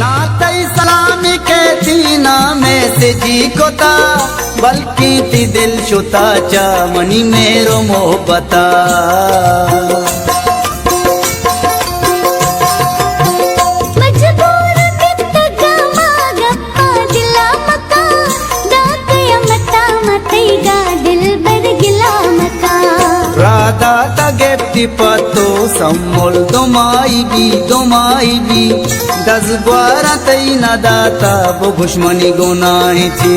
नातई सलामी के तीना में से जी को ता बल्कि ती दिल शुता चा मनी मेरो मोहब्बता राधा तगेप्ति पतो सम्मोल दोमाई भी दस ग्वारा तई न दाता वो दुश्मनी गुनाही थी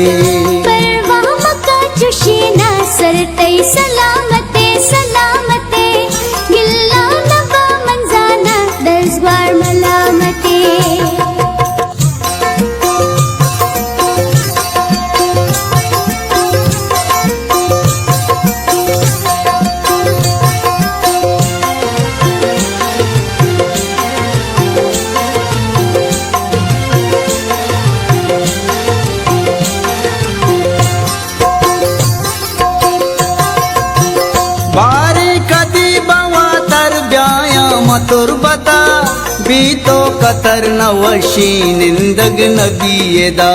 परवाह मका चुशीना सर तई सलामते सलामते गिल्ला नबा मंजाना दस ग्वार मलामते तुर्बता बीतो कतर नवशी निंदग नबीदा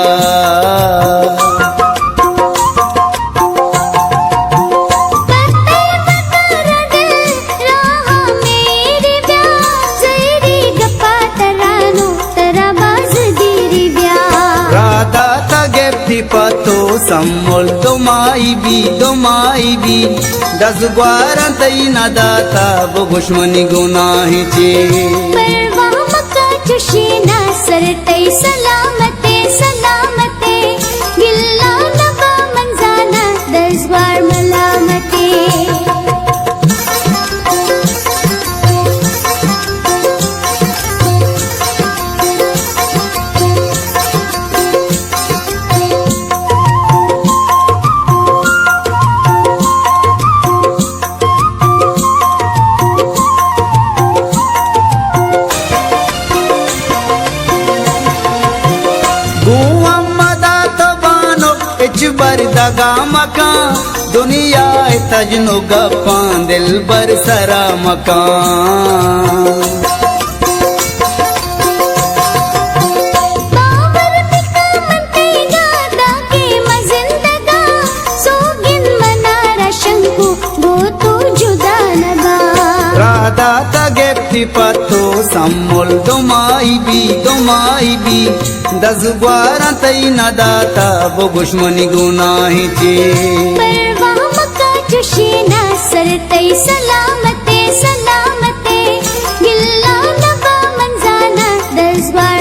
राधा तगेप्ति पतो सम्मोल दोमाई भी दस ग्वारा तई न दाता वो दुश्मनी गुनाही चे परवाह मका चुशीना सर तई सलामते सलामते गिल्ला नबा मंजाना दस ग्वार मलामते बर दगा मका दुनिया तजनो गप्पा दिल बर सरा मकान राधा तगेप्ति पतो सम्मोल दोमाई भी दस ग्वारा तई न दाता वो दुश्मनी गुनाही चे परवाह मका चुशीना सर तई सलामते सलामते गिल्ला नबा मंजाना दस ग्वार